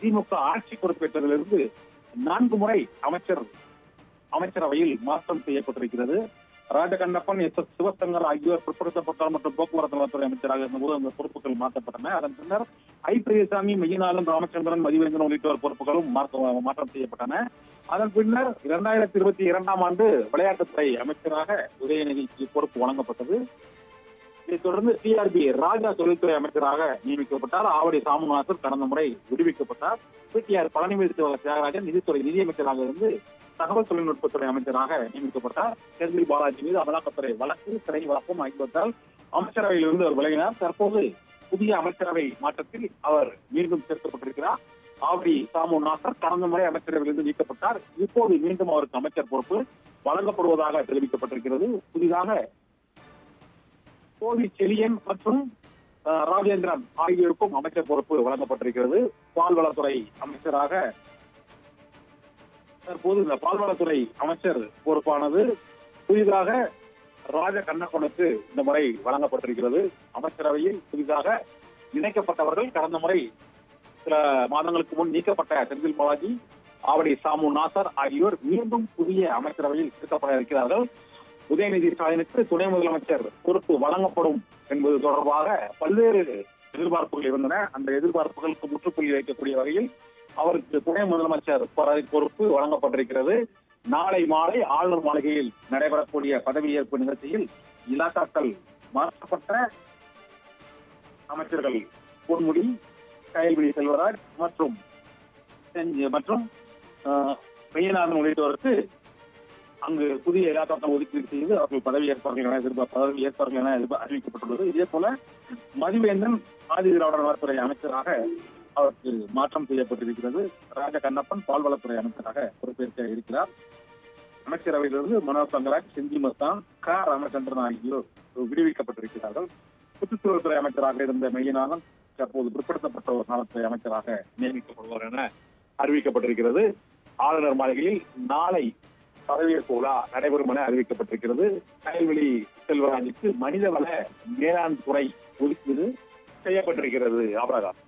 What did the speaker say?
திமுக ஆட்சி பொறுப்பேற்றதிலிருந்து 4 முறை அமைச்சரவையில் மாற்றம் செய்யப்பட்டிருக்கிறது. ராஜகண்ணப்பன், எஸ் சிவசங்கர் ஆகியோர் பிற்படுத்தப்பட்டோர் மற்றும் போக்குவரத்து நலத்துறை அமைச்சராக இருந்தபோது அந்த பொறுப்புகள் மாற்றப்பட்டன. அதன் பின்னர் ஐ பெரியசாமி, மெய்யநாதன், ராமச்சந்திரன், மதிவேந்தன் உள்ளிட்டோர் பொறுப்புகளும் மாற்றம் செய்யப்பட்டன. அதன் பின்னர் 2022ஆம் ஆண்டு விளையாட்டுத்துறை அமைச்சராக உதயநிதிக்கு பொறுப்பு வழங்கப்பட்டது. இதைத் தொடர்ந்து டிஆர்பி ராஜா தொழில்துறை அமைச்சராக நியமிக்கப்பட்டார். ஆவடி சாமுநாதர் கடந்த முறை விடுவிக்கப்பட்டார். பிடிஆர் பழனிவேல் தியாகராஜன் நிதியமைச்சராக இருந்து தகவல் தொழில்நுட்பத்துறை அமைச்சராக நியமிக்கப்பட்டார். செந்தில் பாலாஜி மீது அமலாக்கத்துறை வழக்கு, சிறை வழக்கம் ஆகியவற்றால் அமைச்சரவையிலிருந்து அவர் விலகினார். தற்போது புதிய அமைச்சரவை மாற்றத்தில் அவர் மீண்டும் சேர்க்கப்பட்டிருக்கிறார். ஆவடி சாமுநாதர் கடந்த முறை அமைச்சரவையிலிருந்து நீக்கப்பட்டார். இப்போது மீண்டும் அவருக்கு அமைச்சர் பொறுப்பு வழங்கப்படுவதாக தெரிவிக்கப்பட்டிருக்கிறது. புதிதாக கோவி செழியன் மற்றும் ராஜேந்திரன் ஆகியோருக்கும் அமைச்சர் பொறுப்பு வழங்கப்பட்டிருக்கிறது. பால்வளத்துறை அமைச்சராக தற்போது இந்த பால்வளத்துறை அமைச்சர் பொறுப்பானது புதிதாக ராஜகண்ணப்பனுக்கு இந்த முறை வழங்கப்பட்டிருக்கிறது. அமைச்சரவையில் புதிதாக இணைக்கப்பட்டவர்கள் கடந்த முறை சில மாதங்களுக்கு முன் நீக்கப்பட்ட செந்தில் பாலாஜி, ஆவடி சாமுநாதர் ஆகியோர் மீண்டும் புதிய அமைச்சரவையில் சேர்க்கப்பட இருக்கிறார்கள். உதயநிதி ஸ்டாலினுக்கு துணை முதலமைச்சர் பொறுப்பு வழங்கப்படும் என்பது தொடர்பாக பல்வேறு எதிர்பார்ப்புகள் இருந்தன. அந்த எதிர்பார்ப்புகளுக்கு முற்றுப்புள்ளி வைக்கக்கூடிய வகையில் அவருக்கு துணை முதலமைச்சர் பொறுப்பு வழங்கப்பட்டிருக்கிறது. நாளை மாலை ஆளுநர் மாளிகையில் நடைபெறக்கூடிய பதவியேற்பு நிகழ்ச்சியில் இலாக்காக்கள் மாற்றப்பட்ட அமைச்சர்கள் பொன்முடி, கயல்விழி செல்வராஜ் மற்றும் மெய்யநாதன் உள்ளிட்டோருக்கு அங்கு புதிய இலாக்காக்கள் ஒதுக்கீடு செய்து அவர்கள் பதவி ஏற்பார்கள் என அறிவிக்கப்பட்டுள்ளது. இதே போல மதிவேந்தன் ஆதி திராவிடர் நலத்துறை அமைச்சராக அவருக்கு மாற்றம் செய்யப்பட்டிருக்கிறது. ராஜகண்ணப்பன் பால்வளத்துறை அமைச்சராக பொறுப்பேற்க இருக்கிறார். அமைச்சரவையிலிருந்து மனோஜ் தங்கராஜ், செஞ்சி மஸ்தான், க ராமச்சந்திரன் ஆகியோர் விடுவிக்கப்பட்டிருக்கிறார்கள். சுற்றுச்சூழல்துறை அமைச்சராக இருந்த மெய்யநாதன் தற்போது பிற்படுத்தப்பட்டோர் நலத்துறை அமைச்சராக நியமிக்கப்படுவார் என அறிவிக்கப்பட்டிருக்கிறது. ஆளுநர் மாளிகையில் நாளை பதவியேற்பு விழா நடைபெறும் என அறிவிக்கப்பட்டிருக்கிறது. கயல்விழி செல்வராஜுக்கு மனிதவள மேலாண் துறை ஒதுக்கீடு செய்யப்பட்டிருக்கிறது. அபராதம்